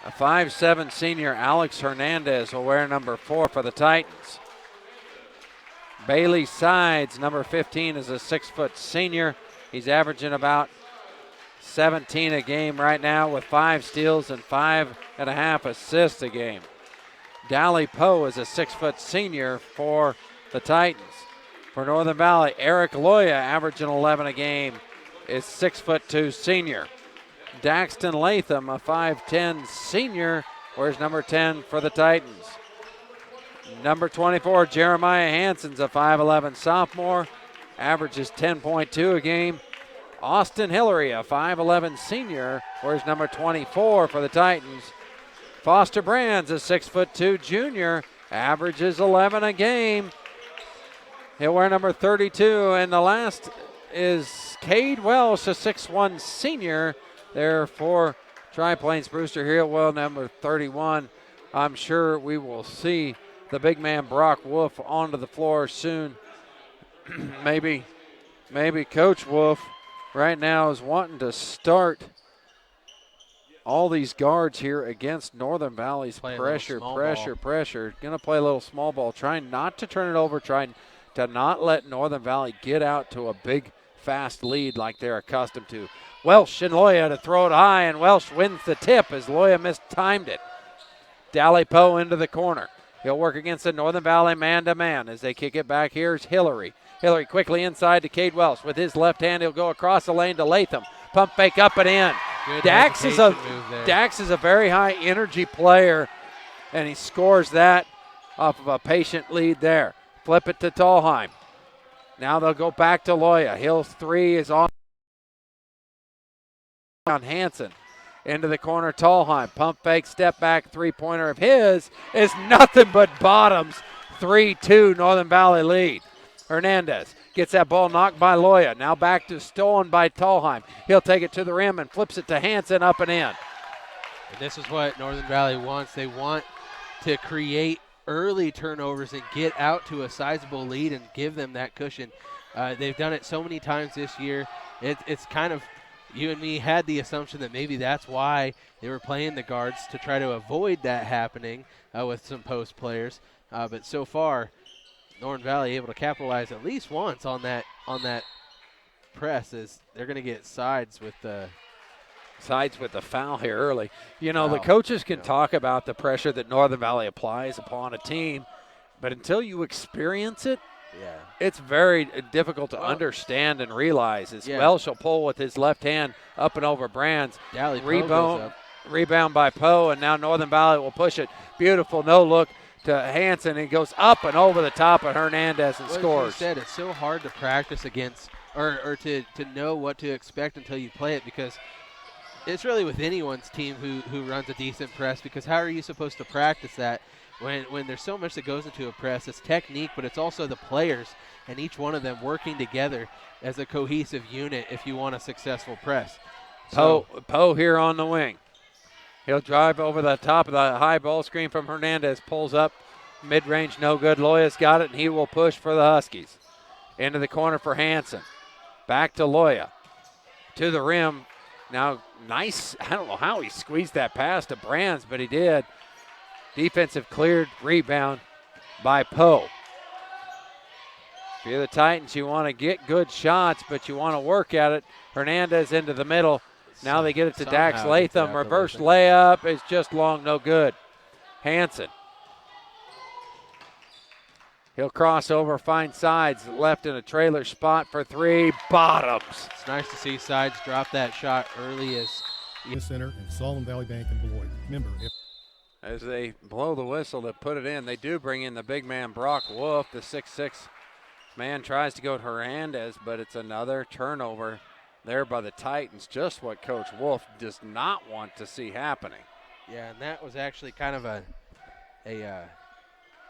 A 5'7" senior, Alex Hernandez, will wear number 4 for the Titans. Bailey Sides, number 15, is a 6-foot senior. He's averaging about 17 a game right now with 5 steals and 5.5 assists a game. Dally Poe is a 6-foot senior for the Titans. For Northern Valley, Eric Loya, averaging 11 a game, is 6'2" senior. Daxton Latham, a 5'10" senior, wears number 10 for the Titans. Number 24, Jeremiah Hansen's a 5'11" sophomore, averages 10.2 a game. Austin Hillary, a 5'11" senior, wears number 24 for the Titans. Foster Brands, a 6'2" junior, averages 11 a game. He'll wear number 32, and the last is Cade Welsh, a 6'1" senior, there for Triplains-Brewster. Here, well, number 31. I'm sure we will see the big man Brock Wolf onto the floor soon. maybe Coach Wolf right now is wanting to start all these guards here against Northern Valley's pressure. Going to play a little small ball, trying not to turn it over, trying to not let Northern Valley get out to a big, fast lead like they're accustomed to. Welsh and Loya to throw it high, and Welsh wins the tip as Loya mistimed it. Dally Poe into the corner. He'll work against the Northern Valley man-to-man as they kick it back. Here's Hillary. Hillary quickly inside to Cade Welsh. With his left hand, he'll go across the lane to Latham. Pump fake up and in. Dax is a very high energy player, and he scores that off of a patient lead there. Flip it to Tallheim. Now they'll go back to Loya. Hill's 3 is on Hansen. Into the corner, Tallheim. Pump fake, step back, three-pointer of his is nothing but bottoms. 3-2 Northern Valley lead. Hernandez gets that ball knocked by Loya. Now back to stolen by Tallheim. He'll take it to the rim and flips it to Hansen, up and in. And this is what Northern Valley wants. They want to create early turnovers and get out to a sizable lead and give them that cushion. They've done it so many times this year. It's kind of, you and me had the assumption that maybe that's why they were playing the guards, to try to avoid that happening with some post players. But so far, Northern Valley able to capitalize at least once on that press, as they're going to get sides with the foul here early. You know, the coaches can talk about the pressure that Northern Valley applies upon a team, but until you experience it, it's very difficult to understand and realize. As Welsh will pull with his left hand up and over Brands. Rebound by Poe, and now Northern Valley will push it. Beautiful no-look to Hansen. He goes up and over the top of Hernandez and scores. As you said, it's so hard to practice against or to know what to expect until you play it, because it's really with anyone's team who runs a decent press, because how are you supposed to practice that when there's so much that goes into a press? It's technique, but it's also the players and each one of them working together as a cohesive unit if you want a successful press. Poe here on the wing. He'll drive over the top of the high ball screen from Hernandez, pulls up, mid-range no good. Loya's got it, and he will push for the Huskies. Into the corner for Hansen. Back to Loya. To the rim. Now, nice, I don't know how he squeezed that pass to Brands, but he did. Defensive cleared rebound by Poe. If you're the Titans, you want to get good shots, but you want to work at it. Hernandez into the middle. Now they get it to Dax Latham. Reverse layup is just long, no good. Hansen. He'll cross over, find Sides, left in a trailer spot for 3, bottoms. It's nice to see Sides drop that shot early as Center and Solomon Valley Bank and Beloit. Remember, as they blow the whistle to put it in, they do bring in the big man Brock Wolf. The 6'6" man tries to go to Hernandez, but it's another turnover there by the Titans. Just what Coach Wolf does not want to see happening. Yeah, and that was actually kind of a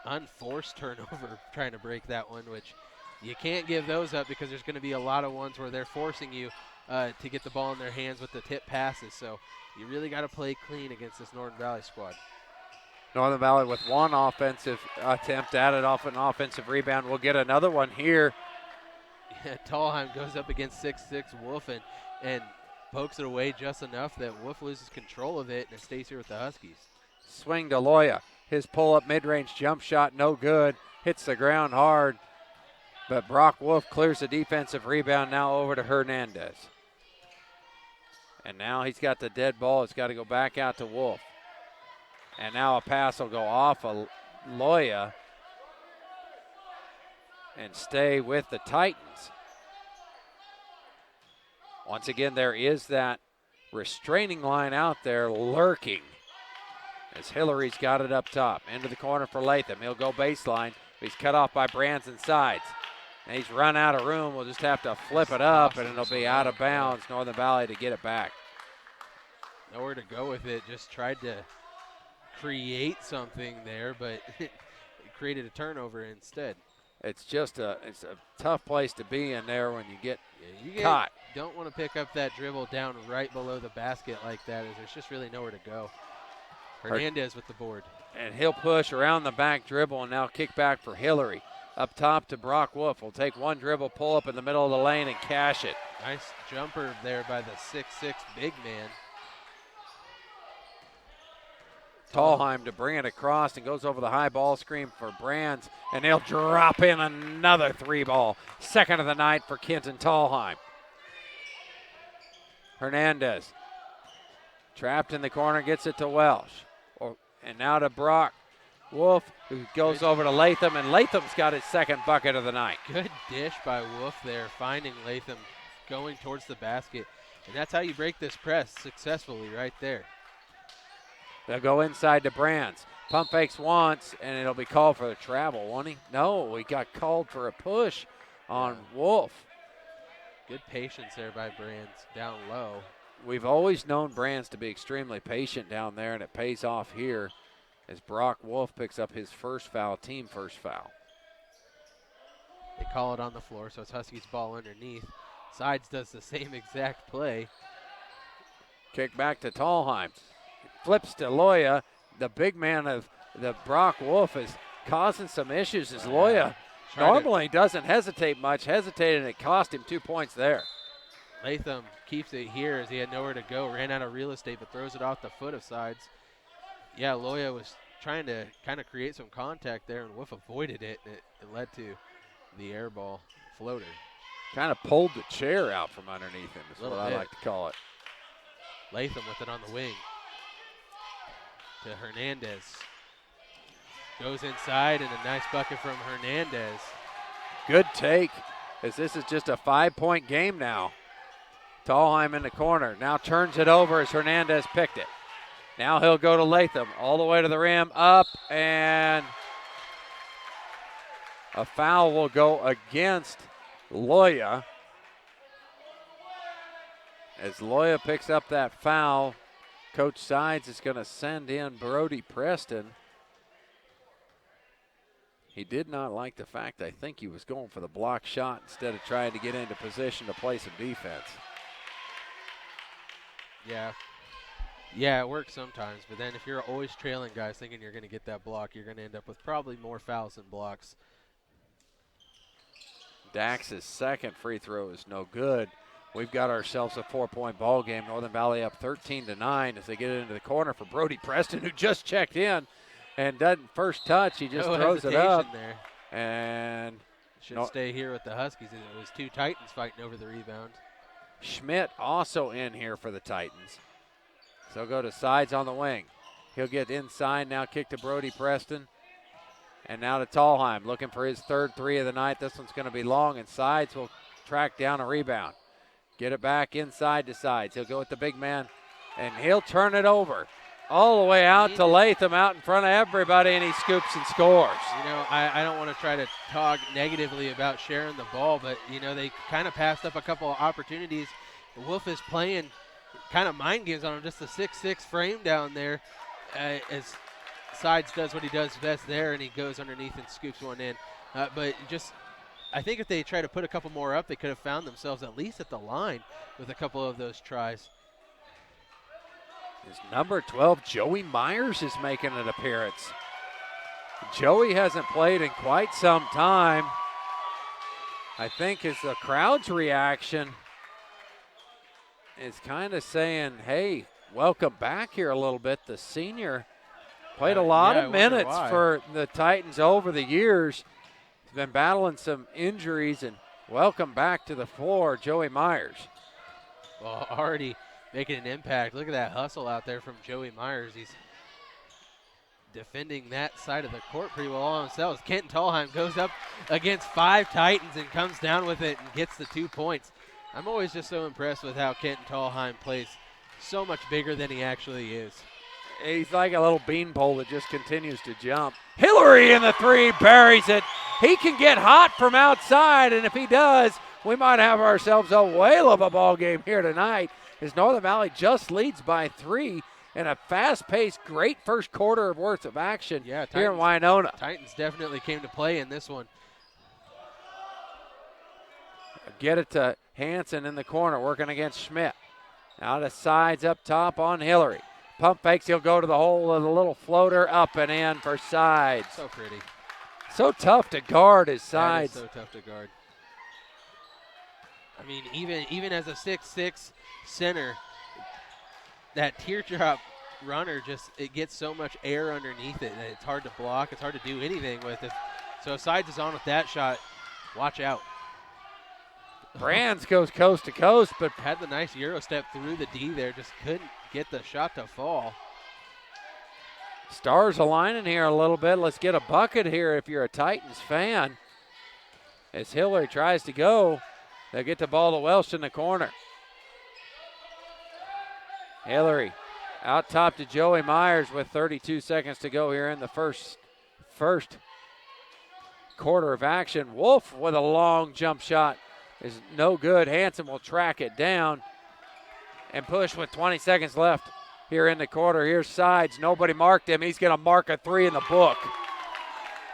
unforced turnover, trying to break that one, which you can't give those up, because there's going to be a lot of ones where they're forcing you to get the ball in their hands with the tip passes. So you really got to play clean against this Northern Valley squad. Northern Valley with one offensive attempt added off an offensive rebound. We'll get another one here. Yeah, Tallheim goes up against 6'6" Wolf, and pokes it away just enough that Wolf loses control of it, and it stays here with the Huskies. Swing to Loya. His pull-up mid-range jump shot, no good. Hits the ground hard. But Brock Wolf clears the defensive rebound now over to Hernandez. And now he's got the dead ball. It's got to go back out to Wolf. And now a pass will go off of Loya and stay with the Titans. Once again, there is that restraining line out there lurking as Hillary's got it up top. Into the corner for Latham. He'll go baseline. He's cut off by Brands sides. And he's run out of room. We'll just have to flip it up, and it'll be out of bounds. Northern Valley to get it back. Nowhere to go with it. Just tried to create something there, but it created a turnover instead. It's a tough place to be in there when you get caught. Don't want to pick up that dribble down right below the basket like that, as there's just really nowhere to go. Hernandez with the board. And he'll push around the back dribble and now kick back for Hillary. Up top to Brock Wolf. Will take one dribble, pull up in the middle of the lane, and cash it. Nice jumper there by the 6'6" big man. Tallheim to bring it across and goes over the high ball screen for Brands, and he'll drop in another 3-ball. Second of the night for Kenton Tallheim. Hernandez trapped in the corner, gets it to Welsh. And now to Brock Wolf, who goes over to Latham, and Latham's got his second bucket of the night. Good dish by Wolf there, finding Latham going towards the basket. And that's how you break this press successfully right there. They'll go inside to Brands. Pump fakes once, and it'll be called for the travel, won't he? No, he got called for a push on Wolf. Good patience there by Brands down low. We've always known Brands to be extremely patient down there, and it pays off here as Brock Wolf picks up his first foul, team first foul. They call it on the floor, so it's Huskies ball underneath. Sides does the same exact play. Kick back to Tallheim. Flips to Loya. The big man of the Brock Wolf is causing some issues as Loya normally doesn't hesitate much. Hesitated, and it cost him 2 points there. Latham keeps it here as he had nowhere to go. Ran out of real estate, but throws it off the foot of Sides. Yeah, Loya was trying to kind of create some contact there, and Wolf avoided it, and it led to the air ball floater. Kind of pulled the chair out from underneath him is what I like to call it. Latham with it on the wing to Hernandez. Goes inside, and a nice bucket from Hernandez. Good take, as this is just a 5-point game now. Tallheim in the corner. Now turns it over as Hernandez picked it. Now he'll go to Latham all the way to the rim, up, and a foul will go against Loya. As Loya picks up that foul, Coach Sides is going to send in Brody Preston. He did not like the fact, I think he was going for the block shot instead of trying to get into position to play some defense. Yeah, it works sometimes, but then if you're always trailing guys thinking you're going to get that block, you're going to end up with probably more fouls than blocks. Dax's second free throw is no good. We've got ourselves a 4-point ball game. Northern Valley up 13-9 as they get it into the corner for Brody Preston, who just checked in and doesn't first touch. He just throws it up. There. And should stay here with the Huskies. It was two Titans fighting over the rebound. Schmidt also in here for the Titans. So go to Sides on the wing. He'll get inside now, kick to Brody Preston. And now to Tallheim, looking for his third three of the night. This one's going to be long, and Sides will track down a rebound. Get it back inside to Sides. He'll go with the big man, and he'll turn it over all the way out to Latham, out in front of everybody, and he scoops and scores. You know, I don't want to try to talk negatively about sharing the ball, but, you know, they kind of passed up a couple of opportunities. Wolf is playing kind of mind games on him, just a 6'6" frame down there as Sides does what he does best there, and he goes underneath and scoops one in. But just, I think if they try to put a couple more up, they could have found themselves at least at the line with a couple of those tries. His number 12, Joey Myers, is making an appearance. Joey hasn't played in quite some time. I think is the crowd's reaction. is kind of saying, hey, welcome back here a little bit. The senior played a lot of minutes for the Titans over the years. He's been battling some injuries, and welcome back to the floor, Joey Myers. Well, already making an impact. Look at that hustle out there from Joey Myers. He's defending that side of the court pretty well on themselves. Kenton Tallheim goes up against 5 Titans and comes down with it and gets the 2 points. I'm always just so impressed with how Kenton Tallheim plays so much bigger than he actually is. He's like a little beanpole that just continues to jump. Hillary in the 3, buries it. He can get hot from outside, and if he does, we might have ourselves a whale of a ball game here tonight, as Northern Valley just leads by 3 in a fast-paced, great first quarter worth of action here in Winona. Titans definitely came to play in this one. Get it to Hansen in the corner, working against Schmidt. Out of sides up top on Hillary. Pump fakes, he'll go to the hole of the little floater, up and in for sides. So pretty. So tough to guard his sides. That is so tough to guard. I mean, even as a 6'6" center, that teardrop runner it gets so much air underneath it that it's hard to block. It's hard to do anything with it. So if Sides is on with that shot, watch out. Brands goes coast to coast, but had the nice Euro step through the D there, just couldn't get the shot to fall. Stars aligning here a little bit. Let's get a bucket here if you're a Titans fan. As Hillary tries to go, they'll get the ball to Welsh in the corner. Hillary out top to Joey Myers with 32 seconds to go here in the first quarter of action. Wolf with a long jump shot is no good. Hansen will track it down and push with 20 seconds left here in the quarter. Here's Sides. Nobody marked him. He's going to mark a 3 in the book.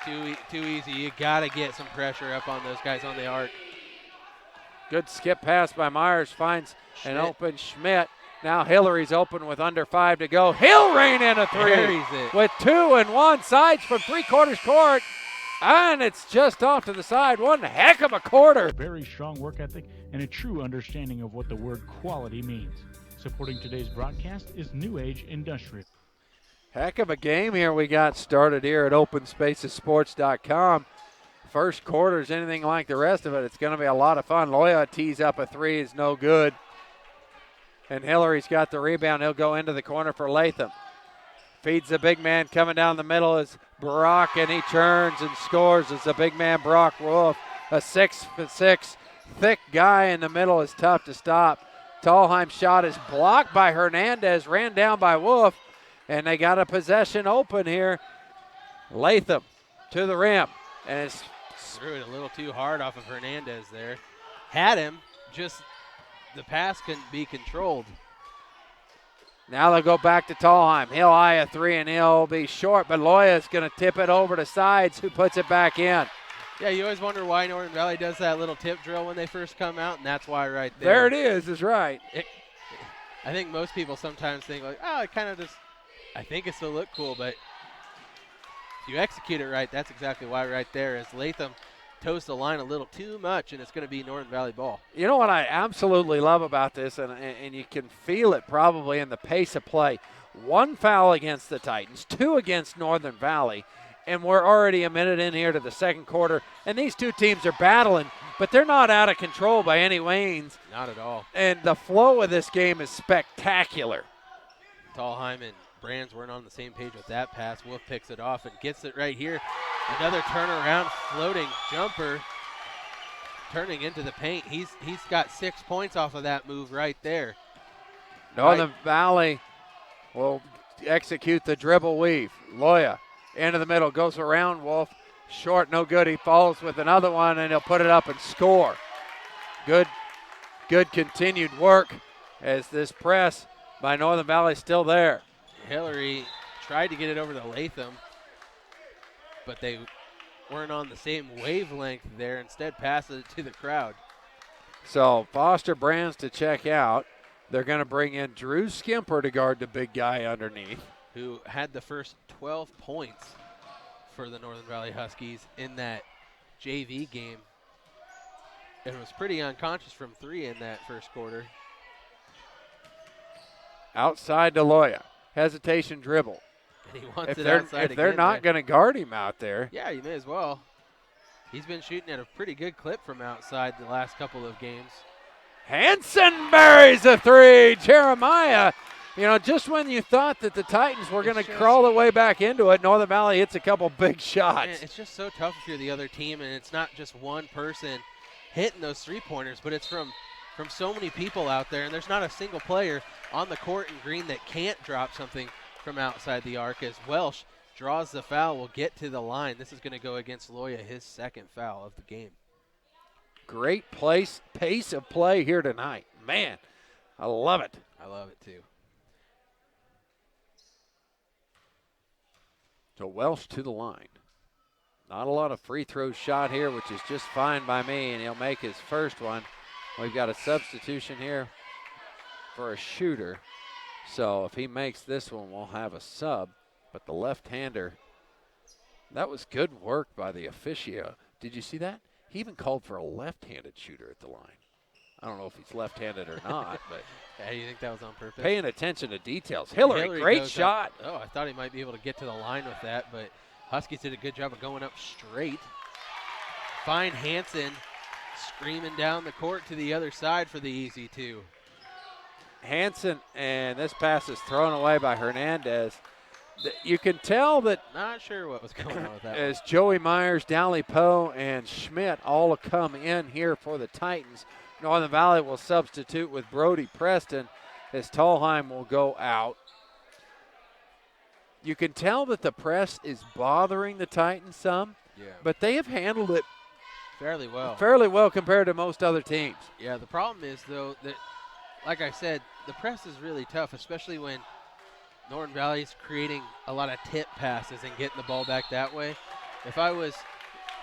Too easy. You got to get some pressure up on those guys on the arc. Good skip pass by Myers. Finds an open Schmidt. Now Hillary's open with under 5 to go. He'll rain in a 3 with 2 and 1. Sides from 3/4 court. And it's just off to the side. One heck of a quarter. Very strong work ethic and a true understanding of what the word quality means. Supporting today's broadcast is New Age Industrial. Heck of a game here we got started here at OpenSpacesports.com. First quarter is anything like the rest of it. It's going to be a lot of fun. Loya tees up a 3, is no good. And Hillary's got the rebound. He'll go into the corner for Latham. Feeds the big man coming down the middle is Brock, and he turns and scores as the big man Brock Wolf. A 6'6" thick guy in the middle is tough to stop. Tallheim's shot is blocked by Hernandez, ran down by Wolf, and they got a possession open here. Latham to the rim, and it's threw it a little too hard off of Hernandez there. Had him, just the pass couldn't be controlled. Now they'll go back to Tallheim. He'll eye a 3 and he'll be short, but Loya's going to tip it over to Sides, who puts it back in. Yeah, you always wonder why Northern Valley does that little tip drill when they first come out, and that's why right there. There it is right. I think most people sometimes think like, oh, it kind of just, I think it's to look cool, but if you execute it right, that's exactly why right there, as Latham toes the line a little too much, and it's going to be Northern Valley ball. You know what I absolutely love about this, and you can feel it probably in the pace of play. 1 foul against the Titans, 2 against Northern Valley, and we're already a minute in here to the second quarter, and these two teams are battling, but they're not out of control by any means. Not at all. And the flow of this game is spectacular. Tallheim and Brands weren't on the same page with that pass. Wolf picks it off and gets it right here. Another turnaround floating jumper turning into the paint. He's got 6 points off of that move right there. Northern Valley will execute the dribble weave. Loya into the middle, goes around Wolf. Short, no good. He falls with another one, and he'll put it up and score. Good continued work as this press by Northern Valley is still there. Hillary tried to get it over to Latham, but they weren't on the same wavelength there. Instead, passed it to the crowd. So Foster Brands to check out. They're going to bring in Drew Skimper to guard the big guy underneath, who had the first 12 points for the Northern Valley Huskies in that JV game and was pretty unconscious from 3 in that first quarter. Outside to Loya. Hesitation dribble. And he wants If it they're, outside if they're again not there. going to guard him out there. Yeah, you may as well. He's been shooting at a pretty good clip from outside the last couple of games. Hanson buries a three. Jeremiah, just when you thought that the Titans were going to crawl their way back into it, Northern Valley hits a couple big shots. Man, it's just so tough if you're the other team, and it's not just one person hitting those three-pointers, but it's from so many people out there, and there's not a single player on the court in green that can't drop something from outside the arc. As Welsh draws the foul, will get to the line. This is going to go against Loya, his second foul of the game. Great pace of play here tonight. Man, I love it. I love it too. So Welsh to the line. Not a lot of free throw shot here, which is just fine by me, and he'll make his first one. We've got a substitution here for a shooter. So if he makes this one, we'll have a sub. But the left-hander, that was good work by the officio. Did you see that? He even called for a left-handed shooter at the line. I don't know if he's left-handed or not, but Yeah, you think that was on purpose? paying attention to details. Hillary great shot. Oh, I thought he might be able to get to the line with that, but Huskies did a good job of going up straight. Find Hanson screaming down the court to the other side for the easy two. Hanson, and this pass is thrown away by Hernandez. You can tell that Not sure what was going on with that. as Joey Myers, Dally Poe, and Schmidt all come in here for the Titans, Northern Valley will substitute with Brody Preston as Tallheim will go out. You can tell that the press is bothering the Titans some, but they have handled it fairly well compared to most other teams. Yeah, the problem is, though, that, like I said, the press is really tough, especially when Northern Valley's creating a lot of tip passes and getting the ball back that way. If I was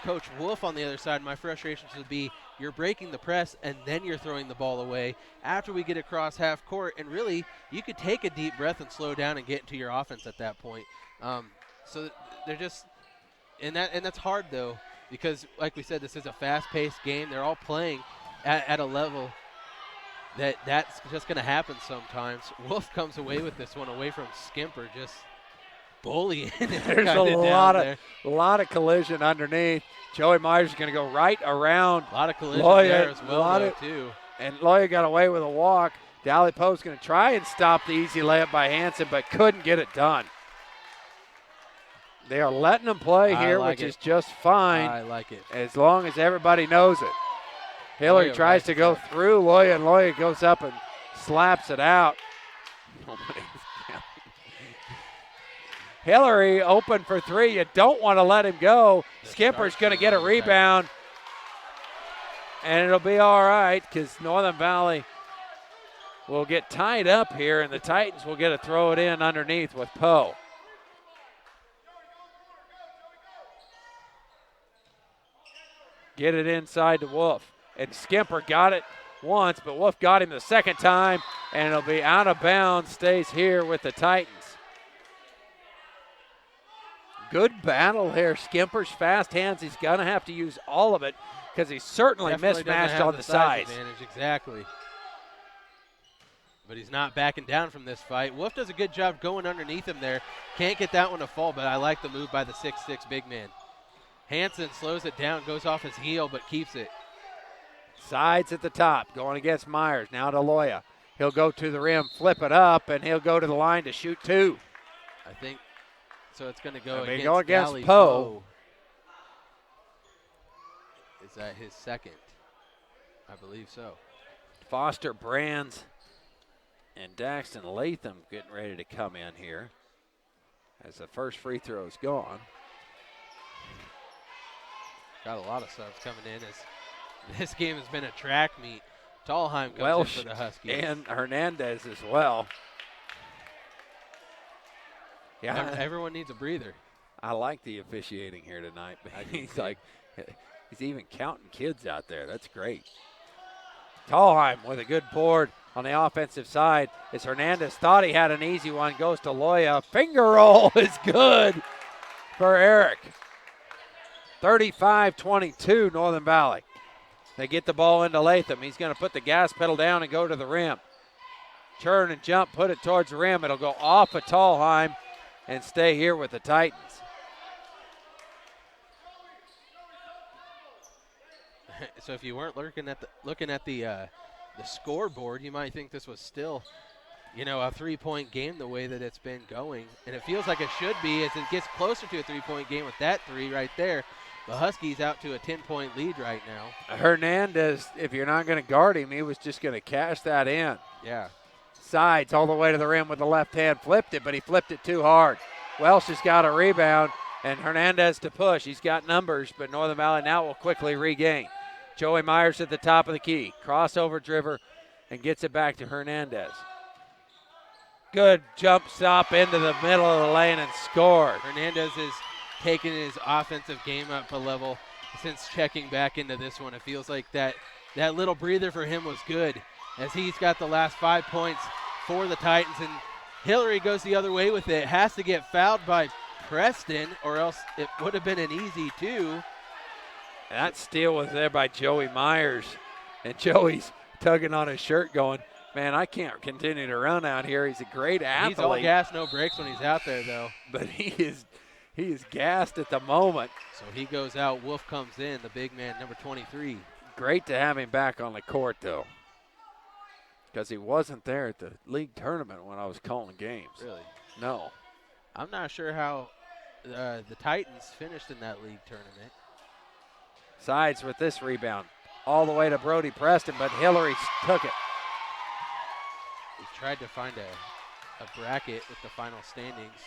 Coach Wolf on the other side, my frustrations would be you're breaking the press and then you're throwing the ball away after we get across half court, and really you could take a deep breath and slow down and get into your offense at that point. So they're just – and that's hard, though, because, like we said, this is a fast-paced game. They're all playing at a level – that's just going to happen sometimes. Wolf comes away with this one away from Skimper, just bullying. There's a lot of collision underneath. Joey Myers is going to go right around. A lot of collision there as well, too. And Loya got away with a walk. Dally Poe's going to try and stop the easy layup by Hanson, but couldn't get it done. They are letting them play here, which is just fine. I like it. As long as everybody knows it. Hillary tries to go through Loya, and Loya goes up and slaps it out. Hillary open for three. You don't want to let him go. Skimper's going to get a rebound, and it'll be all right because Northern Valley will get tied up here, and the Titans will get to throw it in underneath with Poe. Get it inside to Wolf. And Skimper got it once, but Wolf got him the second time, and it'll be out of bounds, stays here with the Titans. Good battle here. Skimper's fast hands. He's going to have to use all of it because he's certainly mismatched on the sides. Exactly. But he's not backing down from this fight. Wolf does a good job going underneath him there. Can't get that one to fall, but I like the move by the 6'6" big man. Hanson slows it down, goes off his heel, but keeps it. Sides at the top, going against Myers. Now to Loya. He'll go to the rim, flip it up, and he'll go to the line to shoot two. I think so. It's going to go against Poe. Is that his second? I believe so. Foster Brands and Daxton Latham getting ready to come in here as the first free throw is gone. Got a lot of subs coming in as this game has been a track meet. Tallheim comes in for the Huskies. And Hernandez as well. Yeah, everyone needs a breather. I like the officiating here tonight. He's even counting kids out there. That's great. Tallheim with a good board on the offensive side. As Hernandez thought he had an easy one, goes to Loya. Finger roll is good for Eric. 35-22 Northern Valley. They get the ball into Latham. He's going to put the gas pedal down and go to the rim. turn and jump, put it towards the rim. It'll go off of Tallheim and stay here with the Titans. So if you weren't looking at the scoreboard, you might think this was still, a 3-point game the way that it's been going. And it feels like it should be as it gets closer to a 3-point game with that 3 right there. The Huskies out to a 10-point lead right now. Hernandez, if you're not going to guard him, he was just going to cash that in. Yeah. Sides all the way to the rim with the left hand, flipped it, but he flipped it too hard. Welsh has got a rebound, and Hernandez to push. He's got numbers, but Northern Valley now will quickly regain. Joey Myers at the top of the key. Crossover driver and gets it back to Hernandez. Good jump stop into the middle of the lane and scored. Hernandez is taking his offensive game up a level since checking back into this one. It feels like that little breather for him was good as he's got the last 5 points for the Titans. And Hillary goes the other way with it. Has to get fouled by Preston or else it would have been an easy 2. That steal was there by Joey Myers. And Joey's tugging on his shirt going, man, I can't continue to run out here. He's a great athlete. He's all gas, no brakes when he's out there, though. But he is gassed at the moment. So he goes out. Wolf comes in, the big man, number 23. Great to have him back on the court, though, because he wasn't there at the league tournament when I was calling games. Really? No. I'm not sure how the Titans finished in that league tournament. Sides with this rebound all the way to Brody Preston, but Hillary took it. He tried to find a bracket with the final standings,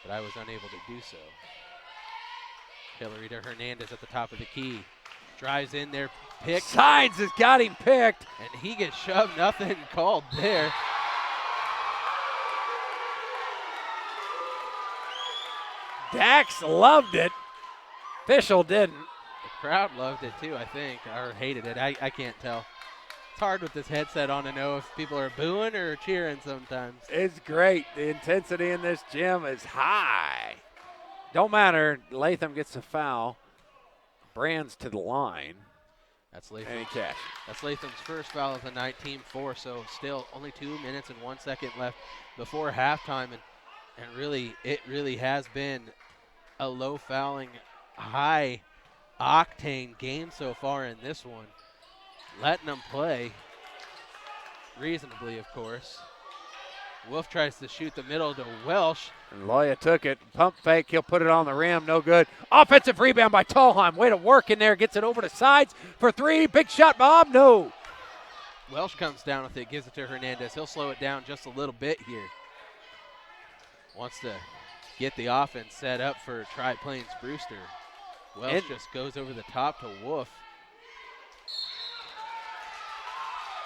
but I was unable to do so. Hillary to Hernandez at the top of the key. Drives in there, picked. Sides has got him picked. And he gets shoved, nothing called there. Dax loved it. Official didn't. The crowd loved it too, I think, or hated it. I can't tell. It's hard with this headset on to know if people are booing or cheering sometimes. It's great. The intensity in this gym is high. Don't matter. Latham gets a foul. Brands to the line. That's Latham. And he cashed. That's Latham's first foul of the night, team 4. So still only 2 minutes and 1 second left before halftime, and really, it really has been a low fouling, high octane game so far in this one. Letting them play reasonably, of course. Wolf tries to shoot the middle to Welsh. And Loya took it. Pump fake. He'll put it on the rim. No good. Offensive rebound by Tallheim. Way to work in there. Gets it over to Sides for 3. Big shot, Bob. No. Welsh comes down with it. Gives it to Hernandez. He'll slow it down just a little bit here. Wants to get the offense set up for Triplains-Brewster. Welsh just goes over the top to Wolf.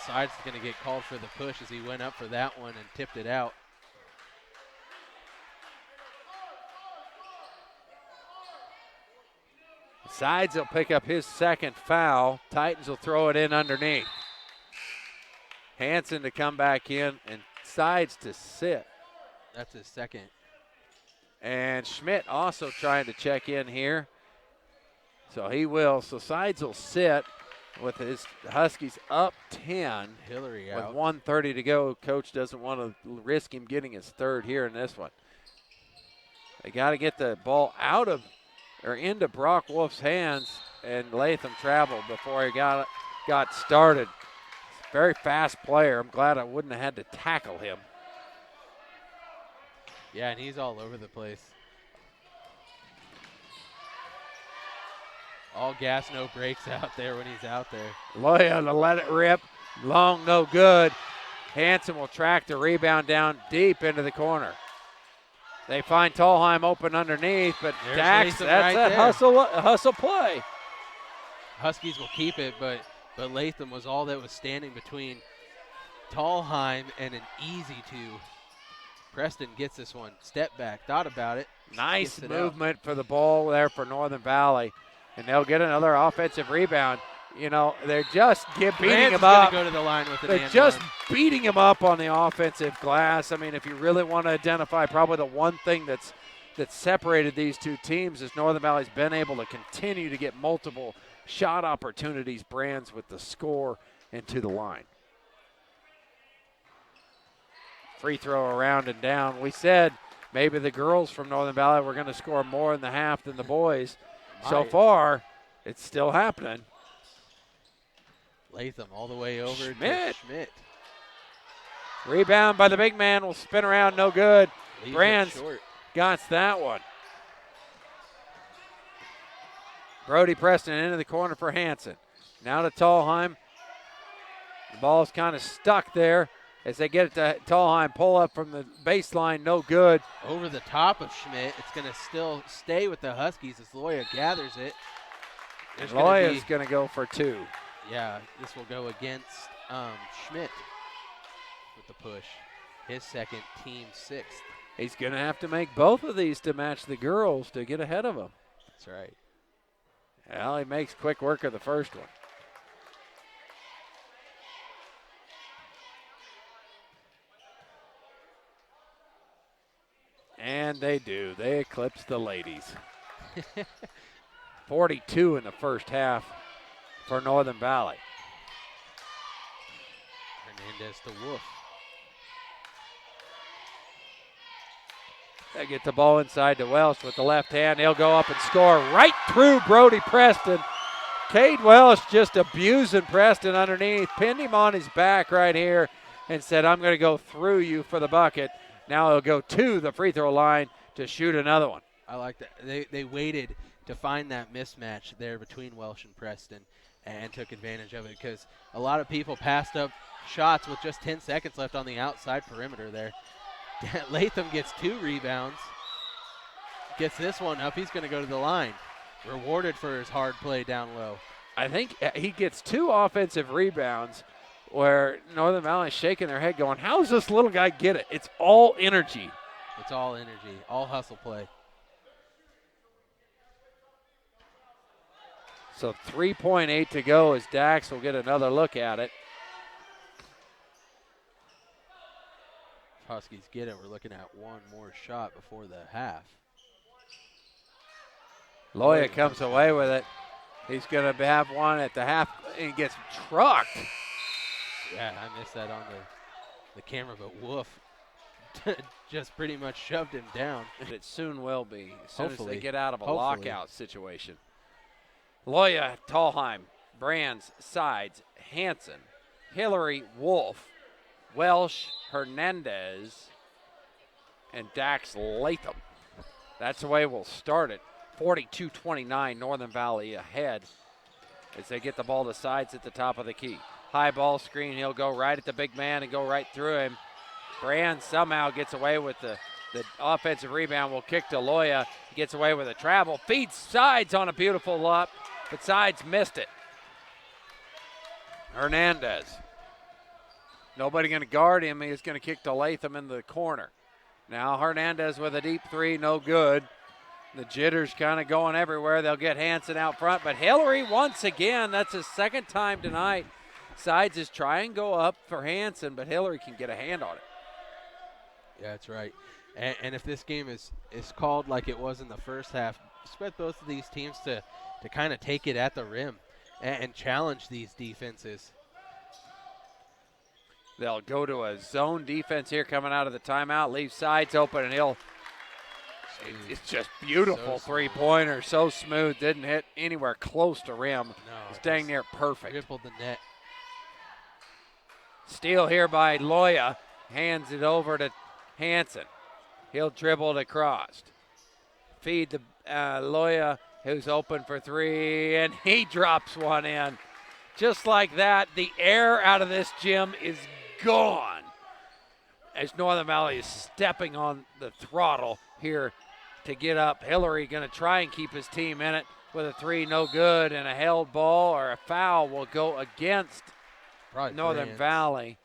Sides is going to get called for the push as he went up for that one and tipped it out. Sides will pick up his second foul. Titans will throw it in underneath. Hanson to come back in and Sides to sit. That's his second. And Schmidt also trying to check in here. So he will. So Sides will sit with his Huskies up 10. Hillary with out. 1:30 to go. Coach doesn't want to risk him getting his third here in this one. They got to get the ball out of or into Brock Wolf's hands, and Latham traveled before he got started. Very fast player. I'm glad I wouldn't have had to tackle him. Yeah, and he's all over the place. All gas, no brakes out there when he's out there. Loya to let it rip. Long, no good. Hanson will track the rebound down deep into the corner. They find Tallheim open underneath, but There's Dax, Latham that's right that there. hustle play. Huskies will keep it, but Latham was all that was standing between Tallheim and an easy 2. Preston gets this one. Step back, thought about it. Nice movement for the ball there for Northern Valley. And they'll get another offensive rebound. You know, they're just beating him up. Go to the line with they're just beating him up on the offensive glass. I mean, if you really want to identify probably the one thing that's separated these two teams is Northern Valley's been able to continue to get multiple shot opportunities, Brands with the score and to the line. free throw around and down. We said maybe the girls from Northern Valley were going to score more in the half than the boys. So far, it's still happening. Latham all the way over Schmidt. to Schmidt. Rebound by the big man will spin around, no good. Leaves Brands it short. got that one. Brody Preston into the corner for Hanson. Now to Tallheim. The ball's kind of stuck there as they get it to Tallheim. Pull up from the baseline, no good. Over the top of Schmidt. It's going to still stay with the Huskies as Loya gathers it. Loya's going to go for 2. Yeah, this will go against Schmidt with the push. His second, team 6th. He's going to have to make both of these to match the girls to get ahead of them. That's right. Well, he makes quick work of the first one. And they do. They eclipse the ladies. 42 in the first half for Northern Valley. Hernandez to Wolf. They get the ball inside to Welsh with the left hand. He'll go up and score right through Brody Preston. Cade Welsh just abusing Preston underneath, pinned him on his back right here and said, I'm going to go through you for the bucket. Now he'll go to the free throw line to shoot another one. I like that. They waited to find that mismatch there between Welsh and Preston and took advantage of it because a lot of people passed up shots with just 10 seconds left on the outside perimeter there. Latham gets 2 rebounds, gets this one up. He's going to go to the line, rewarded for his hard play down low. I think he gets 2 offensive rebounds where Northern Valley is shaking their head going, how does this little guy get it? It's all energy. It's all energy, all hustle play. So 3.8 to go as Dax will get another look at it. Huskies get it. We're looking at one more shot before the half. Loya comes away with it. He's going to have one at the half. He gets trucked. Yeah, I missed that on the camera, but Wolf just pretty much shoved him down. It soon will be, as soon as Hopefully. they get out of a Hopefully. lockout situation. Loya, Tallheim, Brands, Sides, Hanson, Hillary, Wolf, Welsh, Hernandez, and Dax Latham. That's the way we'll start it. 42-29, Northern Valley ahead as they get the ball to Sides at the top of the key. High ball screen, he'll go right at the big man and go right through him. Brands somehow gets away with the offensive rebound. Will kick to Loya. He gets away with a travel. Feeds Sides on a beautiful lob, but Sides missed it. Hernandez. Nobody going to guard him. He's going to kick to Latham in the corner. Now Hernandez with a deep 3, no good. The jitters kind of going everywhere. They'll get Hanson out front, but Hillary once again, that's his second time tonight. Sides is trying to go up for Hanson, but Hillary can get a hand on it. Yeah, that's right. And if this game is called like it was in the first half, expect both of these teams to kind of take it at the rim and challenge these defenses. They'll go to a zone defense here coming out of the timeout. Leave Sides open, and he'll – it's just beautiful So three-pointer. So smooth. Didn't hit anywhere close to rim. No, Staying near perfect. Rippled the net. Steal here by Loya. Hands it over to Hanson. He'll dribble it across. Feed to Loya, who's open for 3, and he drops one in. Just like that, the air out of this gym is gone as Northern Valley is stepping on the throttle here to get up. Hillary going to try and keep his team in it with a 3, no good, and a held ball or a foul will go against Probably Northern Brands. Valley.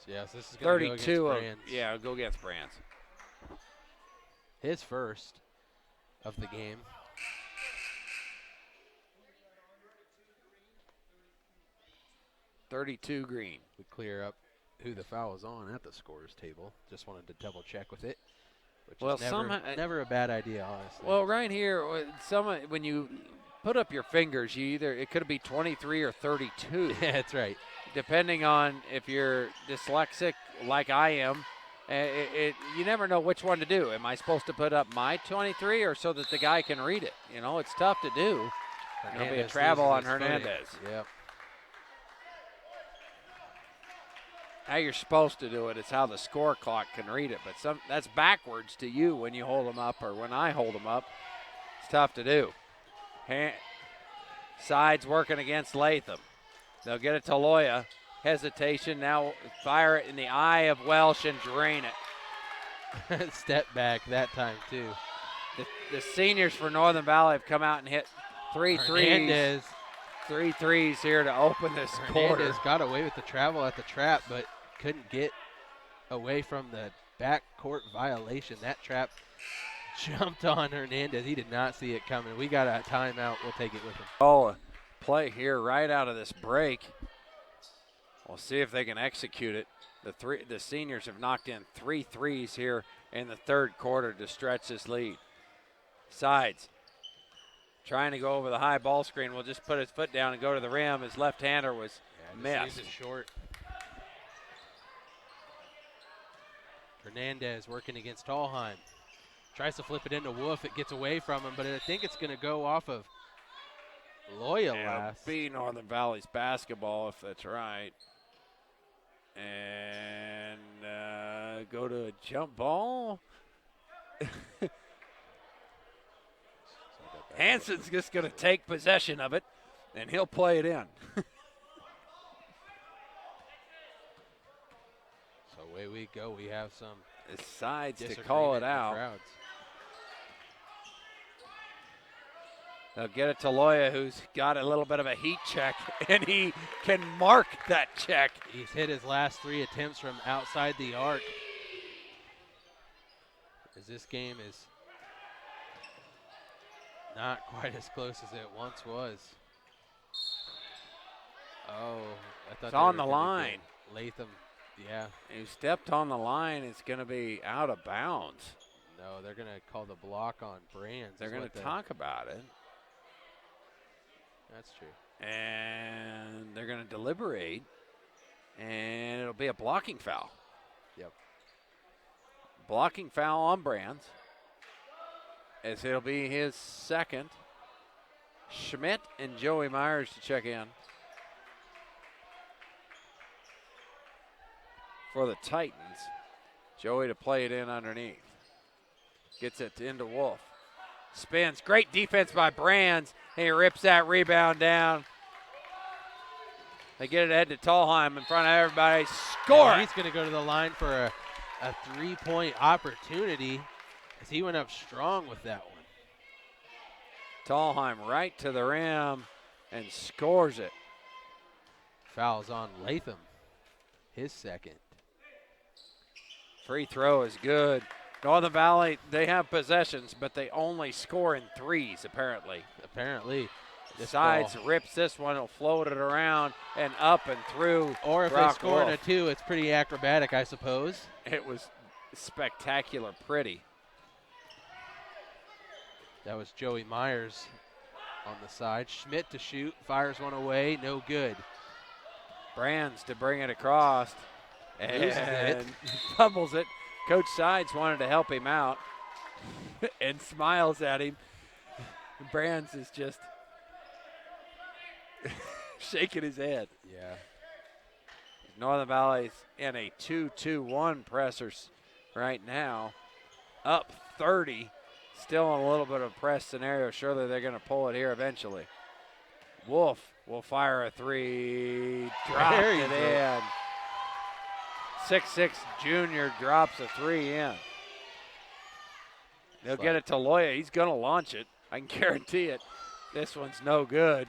So yes, this is going to go 32 against Brands. yeah, go against Brands. His first of the game. .32 Green. We clear up who the foul is on at the scorers table. Just wanted to double check with it, which Well, is never, somehow- never a bad idea, honestly. Well, right here, when you put up your fingers, it could be 23 or 32. yeah, that's right. depending on if you're dyslexic like I am, you never know which one to do. Am I supposed to put up my 23 or so that the guy can read it? You know, it's tough to do. There'll be a travel on Hernandez. Yep. How you're supposed to do it is how the score clock can read it, but that's backwards to you when you hold them up or when I hold them up. It's tough to do. Sides working against Latham. They'll get it to Loya. Hesitation, now fire it in the eye of Welsh and drain it. Step back that time too. The seniors for Northern Valley have come out and hit three threes here to open this quarter. Hernandez got away with the travel at the trap, but couldn't get away from the backcourt violation. That trap jumped on Hernandez. He did not see it coming. We got a timeout. We'll take it with him. Oh, play here right out of this break. We'll see if they can execute it. The seniors have knocked in 3 threes here in the third quarter to stretch this lead. Sides trying to go over the high ball screen. Will just put his foot down and go to the rim. His left-hander was missed. It short. Hernandez working against Tallheim. Tries to flip it into Wolf. It gets away from him, but I think it's going to go off of Loya last. Be Northern Valley's basketball, if that's right. And go to a jump ball. Hanson's just going to take possession of it, and he'll play it in. So away we go. We have some sides to call it out. Crowds. They'll get it to Loya, who's got a little bit of a heat check, and he can mark that check. He's hit his last 3 attempts from outside the arc. As this game is not quite as close as it once was. Oh, I thought it's on the line. Latham, yeah. He stepped on the line. It's going to be out of bounds. No, they're going to call the block on Brands. They're going to talk about it. That's true. And they're going to deliberate, and it'll be a blocking foul. Yep. Blocking foul on Brands, as it'll be his second. Schmidt and Joey Myers to check in for the Titans. Joey to play it in underneath. Gets it into Wolf. Spins. Great defense by Brands. He rips that rebound down. They get it ahead to Tallheim in front of everybody. Score! And he's going to go to the line for a three-point opportunity as he went up strong with that one. Tallheim right to the rim and scores it. Fouls on Latham. His second. Free throw is good. Northern Valley, they have possessions, but they only score in threes, apparently. Sides rips this one, he'll float it around and up and through. Or if they score in a 2, it's pretty acrobatic, I suppose. It was spectacular pretty. That was Joey Myers on the side. Schmidt to shoot, fires one away, no good. Brands to bring it across. Loses it. Fumbles it. Coach Sides wanted to help him out and smiles at him. Brands is just shaking his head. Yeah. Northern Valley's in a 2-2-1 pressers right now. Up 30. Still in a little bit of a press scenario. Surely they're going to pull it here eventually. Wolf will fire a 3. Dropped it in. 6'6" junior drops a 3 in. They'll get it to Loya. He's going to launch it. I can guarantee it. This one's no good.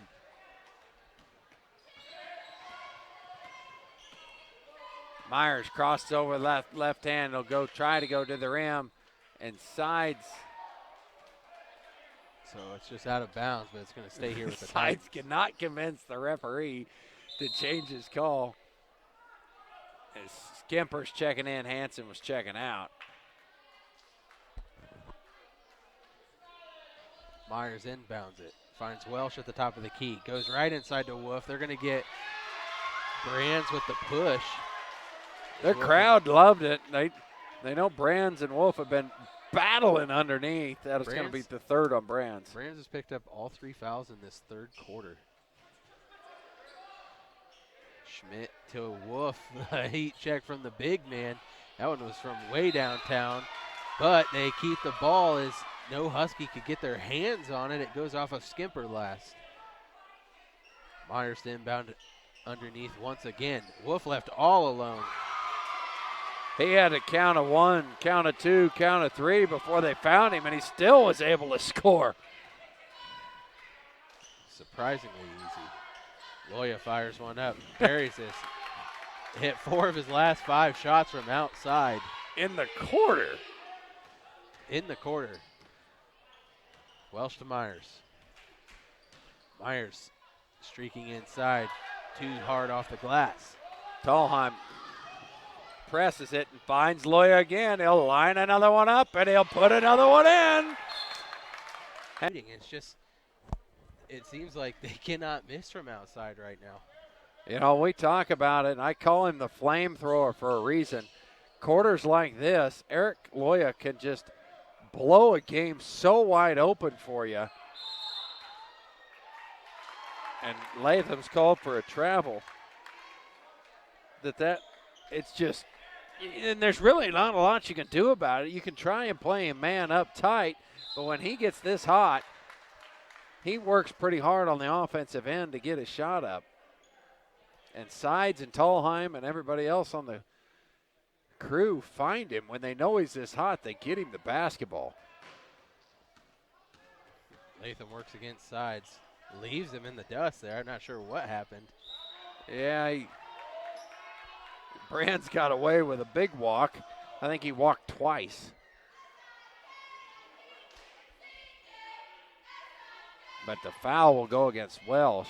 Myers crosses over left hand. He'll try to go to the rim and Sides. So it's just out of bounds, but it's going to stay here with the Sides cannot convince the referee to change his call. As Skimper's checking in, Hanson was checking out. Myers inbounds it. Finds Welsh at the top of the key. Goes right inside to Wolf. They're going to get Brands with the push. Their crowd loved it. They know Brands and Wolf have been battling underneath. That is going to be the third on Brands. Brands has picked up all 3 fouls in this third quarter. Schmidt to Wolf. A heat check from the big man. That one was from way downtown. But they keep the ball as no Husky could get their hands on it. It goes off of Skimper last. Myers to inbound underneath once again. Wolf left all alone. He had to count a 1, count a 2, count a 3 before they found him, and he still was able to score. Surprisingly easy. Loya fires one up. Carries this. Hit 4 of his last 5 shots from outside. In the quarter. In the quarter. Welsh to Myers. Myers streaking inside. Too hard off the glass. Tallheim presses it and finds Loya again. He'll line another one up, and he'll put another one in. It's just, it seems like they cannot miss from outside right now. You know, we talk about it, and I call him the flamethrower for a reason. Quarters like this, Eric Loya can just blow a game so wide open for you. And Latham's called for a travel. It's just, and there's really not a lot you can do about it. You can try and play him man up tight, but when he gets this hot, he works pretty hard on the offensive end to get his shot up. And Sides and Tallheim and everybody else on the crew find him. When they know he's this hot, they get him the basketball. Latham works against Sides. Leaves him in the dust there. I'm not sure what happened. Yeah, Brands got away with a big walk. I think he walked twice. But the foul will go against Welsh.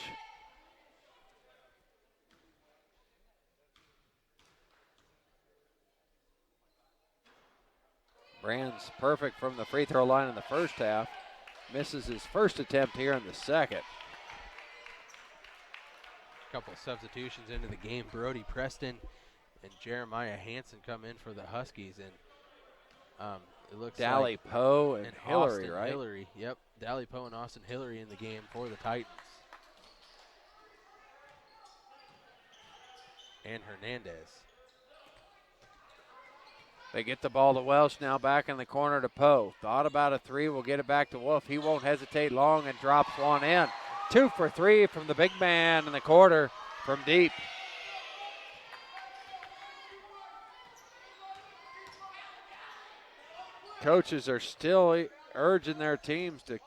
Brands perfect from the free throw line in the first half. Misses his first attempt here in the second. Couple substitutions into the game. Brody Preston and Jeremiah Hansen come in for the Huskies, and it looks Dally like Poe and Hillary, Austin right? Hillary, yep. Dally Poe and Austin Hillary in the game for the Titans. And Hernandez. They get the ball to Welsh now, back in the corner to Poe. Thought about a 3, will get it back to Wolf. He won't hesitate long and drops one in. 2 for 3 from the big man in the quarter from deep. Coaches are still urging their teams to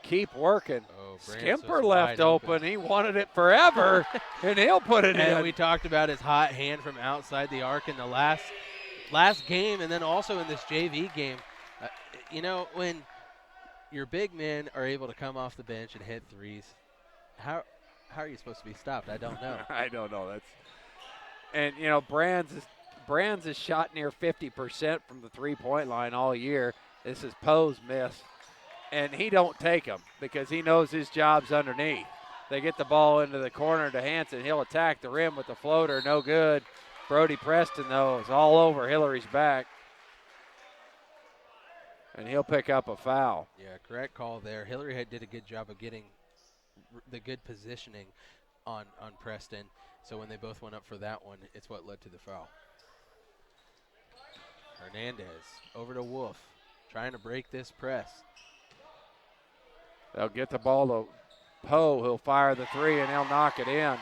keep working. Skimper left open. He wanted it forever, and he'll put it in. And we talked about his hot hand from outside the arc in the last game, and then also in this JV game. You know, when your big men are able to come off the bench and hit threes, how are you supposed to be stopped? I don't know. I don't know. And you know, Brands has shot near 50% from the three-point line all year. This is Poe's miss, and he don't take them because he knows his job's underneath. They get the ball into the corner to Hansen. He'll attack the rim with the floater, no good. Brody Preston, though, is all over Hillary's back. And he'll pick up a foul. Yeah, correct call there. Hillary did a good job of getting the good positioning on Preston. So when they both went up for that one, it's what led to the foul. Hernandez over to Wolf, trying to break this press. They'll get the ball to Poe. He'll fire the 3, and he'll knock it in.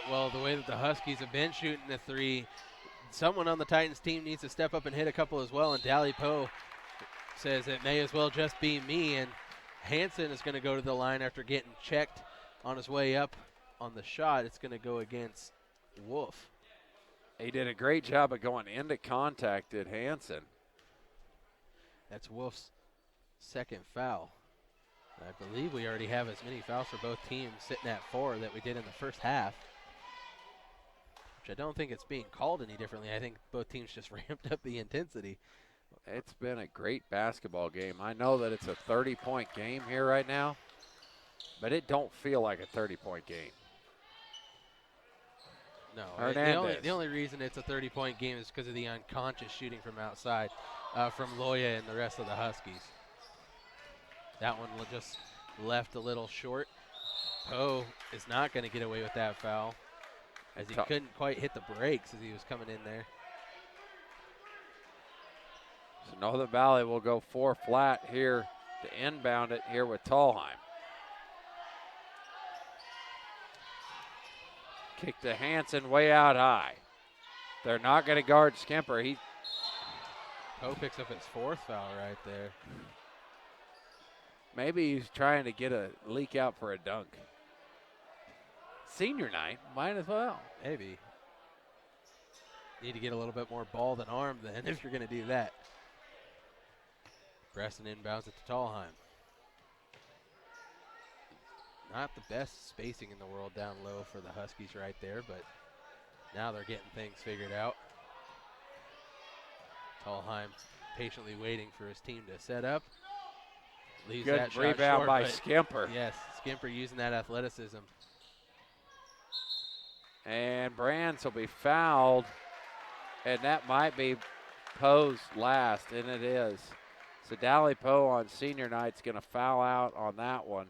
Well, the way that the Huskies have been shooting the 3, someone on the Titans team needs to step up and hit a couple as well, and Dally Poe says it may as well just be me, and Hansen is going to go to the line after getting checked on his way up on the shot. It's going to go against Wolf. He did a great job of going into contact at Hansen. That's Wolf's second foul. I believe we already have as many fouls for both teams, sitting at 4 that we did in the first half. Which I don't think it's being called any differently. I think both teams just ramped up the intensity. It's been a great basketball game. I know that it's a 30-point game here right now, but it don't feel like a 30-point game. No, Hernandez. the only reason it's a 30-point game is because of the unconscious shooting from outside from Loya and the rest of the Huskies. That one just left a little short. Poe is not going to get away with that foul as he couldn't quite hit the brakes as he was coming in there. So Northern Valley will go 4 flat here to inbound it here with Tallheim. Kick to Hansen way out high. They're not going to guard Skimper. Poe picks up his 4th foul right there. Maybe he's trying to get a leak out for a dunk. Senior night, might as well. Maybe. Need to get a little bit more ball than arm then if you're going to do that. Preston inbounds it to Tallheim. Not the best spacing in the world down low for the Huskies right there, but now they're getting things figured out. Tallheim patiently waiting for his team to set up. Leaves Good that shot rebound short, by but Skimper. yes, Skimper using that athleticism. And Brands will be fouled, and that might be Poe's last, and it is. So Dally Poe on senior night's going to foul out on that one.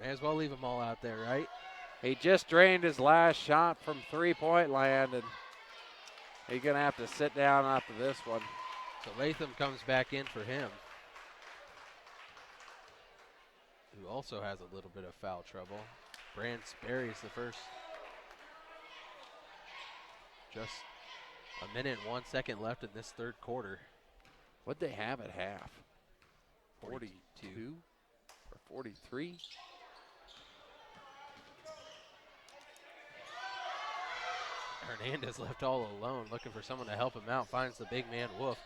May as well leave them all out there, right? He just drained his last shot from three-point land, and he's going to have to sit down after this one. So Latham comes back in for him, who also has a little bit of foul trouble. Brands buries the first. Just a minute and 1 second left in this third quarter. What'd they have at half? 42 or 43? Hernandez left all alone, looking for someone to help him out. Finds the big man, Wolf.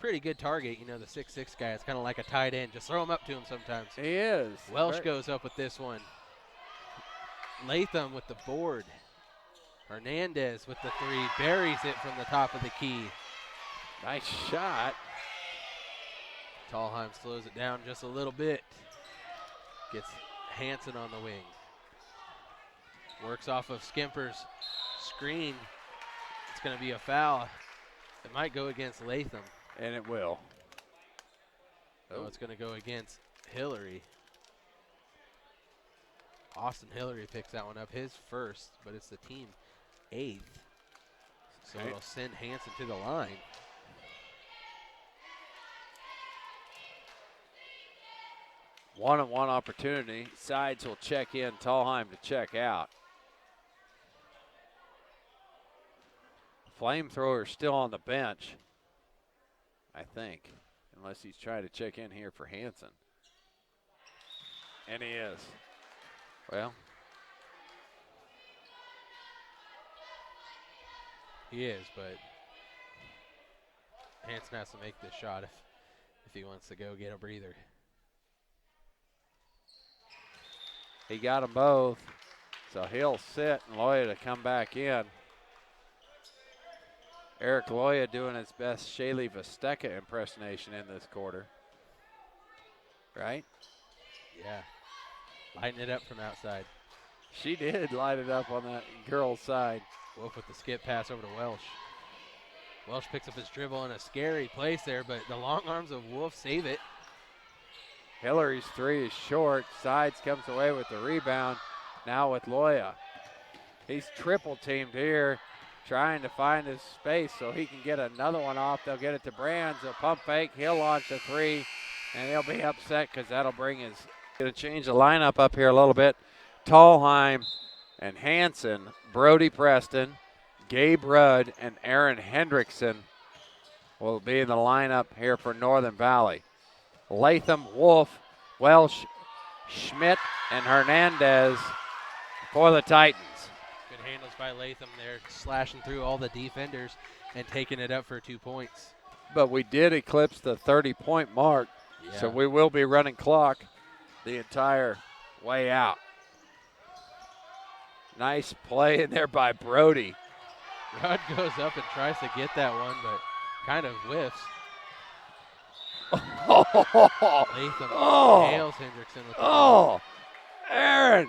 Pretty good target, you know, the 6'6" guy. It's kind of like a tight end. Just throw him up to him sometimes. He is. Welsh goes up with this one. Latham with the board. Hernandez with the 3. Buries it from the top of the key. Nice shot. Tallheim slows it down just a little bit. Gets Hansen on the wing. Works off of Skimper's screen. It's going to be a foul. It might go against Latham. And it will. Oh, it's going to go against Hillary. Austin Hillary picks that one up, his first, but it's the team 8th. So it'll send Hansen to the line. One-on-one opportunity. Sides will check in. Tallheim to check out. Flamethrower still on the bench, I think, unless he's trying to check in here for Hansen. And he is. Well, he is, but Hansen has to make this shot if he wants to go get a breather. he got them both, so he'll sit and Loya to come back in. Eric Loya doing his best Shaylee Vesteca impersonation in this quarter. Right? Yeah. Lighting it up from outside. She did light it up on that girl's side. Wolf with the skip pass over to Welsh. Welsh picks up his dribble in a scary place there, but the long arms of Wolf save it. Hillary's 3 is short. Sides comes away with the rebound. Now with Loya. He's triple teamed here, trying to find his space so he can get another one off. They'll get it to Brands. A pump fake. He'll launch a 3, and he'll be upset because that'll bring his. Going to change the lineup up here a little bit. Tallheim and Hansen, Brody Preston, Gabe Rudd, and Aaron Hendrickson will be in the lineup here for Northern Valley. Latham, Wolf, Welsh, Schmidt, and Hernandez for the Titans. Good handles by Latham there, slashing through all the defenders and taking it up for 2 points. But we did eclipse the 30-point mark, so we will be running clock the entire way out. Nice play in there by Brody. Rudd goes up and tries to get that one, but kind of whiffs. Latham nails Hendrickson with the ball. Aaron,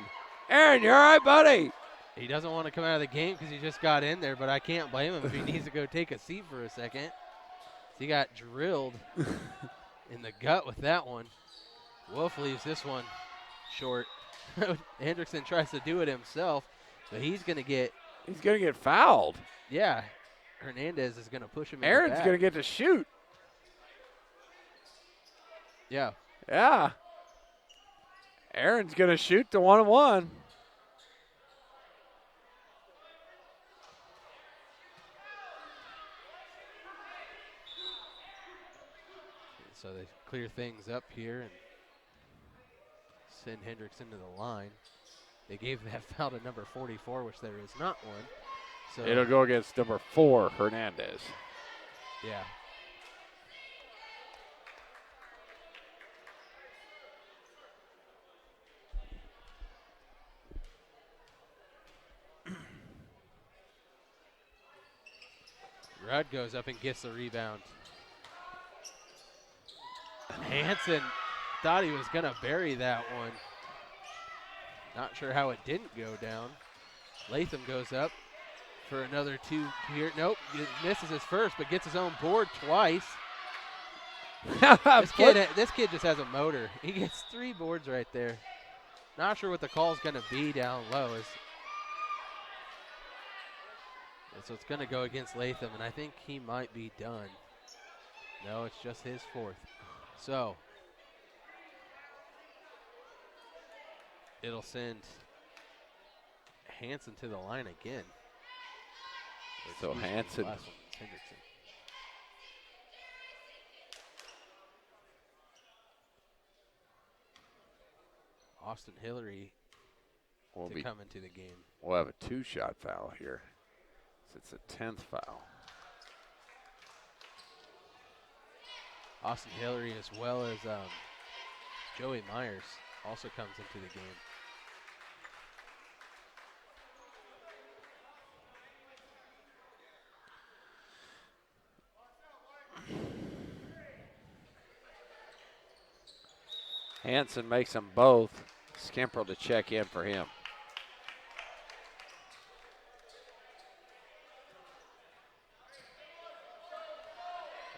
you all right, buddy? He doesn't want to come out of the game because he just got in there, but I can't blame him if he needs to go take a seat for a second. He got drilled in the gut with that one. Wolf leaves this one short. Hendrickson tries to do it himself, but he's going to get fouled. Yeah, Hernandez is going to push him. Aaron's going to get to shoot. Yeah. Aaron's going to shoot the 1-1. So they clear things up here and send Hendrickson to the line. They gave that foul to number 44, which there is not one. So it'll go against number 4, Hernandez. Yeah. Rudd goes up and gets the rebound. Hansen thought he was going to bury that one. Not sure how it didn't go down. Latham goes up for another 2 here. Nope, he misses his first, but gets his own board twice. This kid just has a motor. He gets 3 boards right there. Not sure what the call's going to be down low. So it's going to go against Latham, and I think he might be done. No, it's just his 4th. So it'll send Hansen to the line again. So Hansen. Austin Hillary will come into the game. We'll have a 2-shot foul here. It's a 10th foul. Austin Hillary, as well as Joey Myers, also comes into the game. Hansen makes them both. Skimper to check in for him.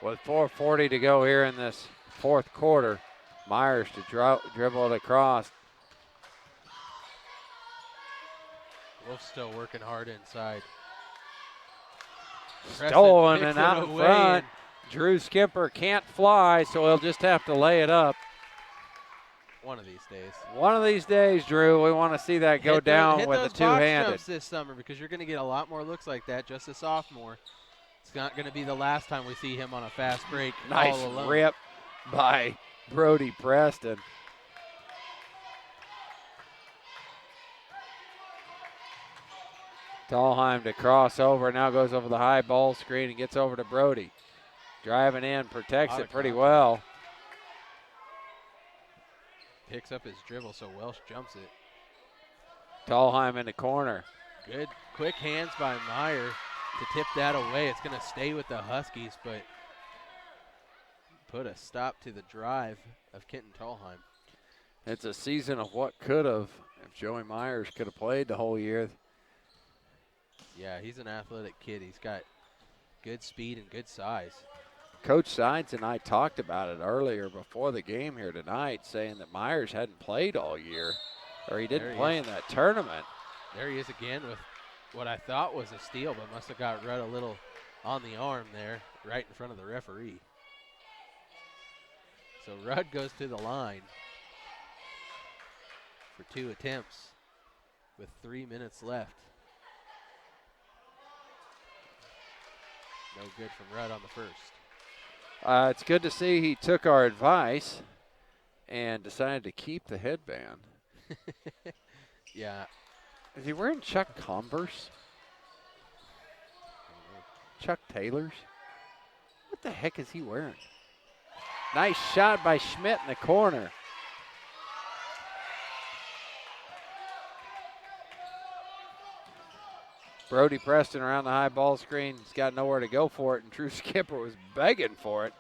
With 4:40 to go here in this 4th quarter, Myers to dribble it across. Wolf's still working hard inside. Stolen and out in front. Drew Skimper can't fly, so he'll just have to lay it up. One of these days. One of these days, Drew, we want to see that go down with a 2-handed. Jumps this summer because you're going to get a lot more looks like that just a sophomore. It's not going to be the last time we see him on a fast break. Nice all alone. rip by Brody Preston. Dahlheim to cross over, now goes over the high ball screen and gets over to Brody. Driving in, protects it pretty well. Picks up his dribble, so Welsh jumps it. Dahlheim in the corner. Good quick hands by Meyer to tip that away. It's going to stay with the Huskies, but put a stop to the drive of Kenton Dahlheim. It's a season of what could have. If Joey Myers could have played the whole year. Yeah, he's an athletic kid. He's got good speed and good size. Coach Sides and I talked about it earlier before the game here tonight, saying that Myers hadn't played all year, or he didn't play in that tournament. There he is again with what I thought was a steal, but must have got Rudd a little on the arm there, right in front of the referee. So Rudd goes to the line for 2 attempts with 3 minutes left. No good from Rudd on the first. It's good to see he took our advice and decided to keep the headband. Yeah. Is he wearing Chuck Converse? Chuck Taylors? What the heck is he wearing? Nice shot by Schmidt in the corner. Brody Preston around the high ball screen. He's got nowhere to go for it, and Drew Skipper was begging for it.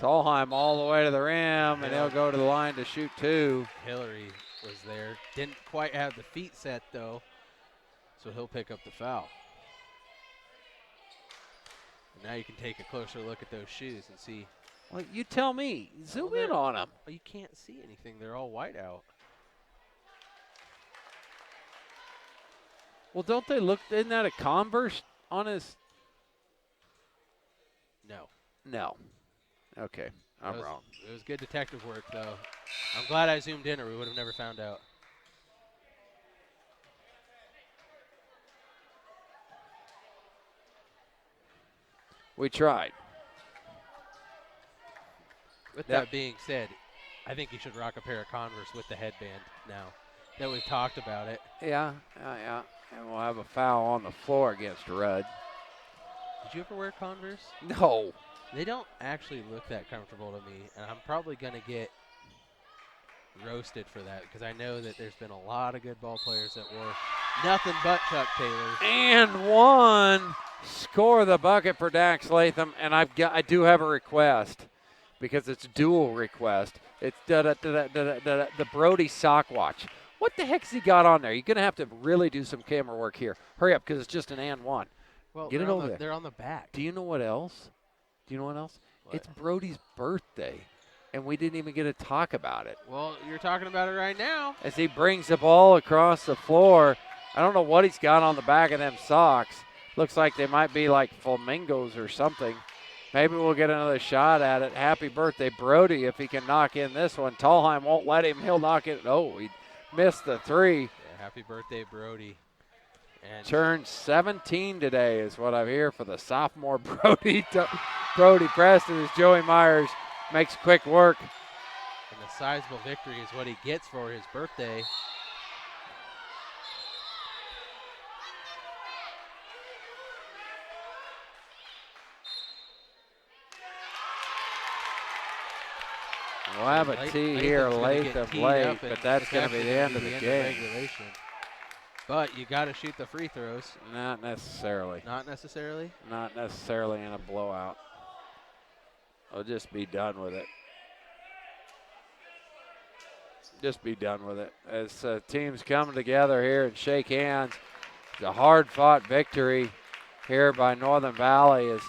Tallheim all the way to the rim, and he'll go to the line to shoot 2. Hillary was there. Didn't quite have the feet set, though, so he'll pick up the foul. And now you can take a closer look at those shoes and see. Well, you tell me. Zoom in on them. Well, you can't see anything. They're all white out. Well, don't they look, isn't that a Converse on his? No. No. Okay, I'm wrong. It was good detective work, though. I'm glad I zoomed in or we would have never found out. We tried. With that being said, I think you should rock a pair of Converse with the headband now that we've talked about it. Yeah. And we'll have a foul on the floor against Rudd. Did you ever wear Converse? No. They don't actually look that comfortable to me, and I'm probably going to get roasted for that because I know that there's been a lot of good ball players that wore nothing but Chuck Taylors. And one. Score the bucket for Dax Latham, and I do have a request because it's a dual request. It's the Brody sock watch. What the heck's he got on there? You're going to have to really do some camera work here. Hurry up because it's just an and one. Well, get it over there. They're on the back. Do you know what else? What? It's Brody's birthday, and we didn't even get to talk about it. Well, you're talking about it right now. As he brings the ball across the floor, I don't know what he's got on the back of them socks. Looks like they might be like flamingos or something. Maybe we'll get another shot at it. Happy birthday, Brody, if he can knock in this one. Tallheim won't let him. He'll knock it. Oh, he missed the 3. Yeah, happy birthday, Brody. And turned 17 today is what I hear for the sophomore Brody Preston as Joey Myers makes quick work. And the sizable victory is what he gets for his birthday. We'll have a tee here late, but that's going to be the end of the game. But you got to shoot the free throws. Not necessarily. Not necessarily? Not necessarily in a blowout. I'll just be done with it. Just be done with it. As teams come together here and shake hands, it's a hard-fought victory here by Northern Valley as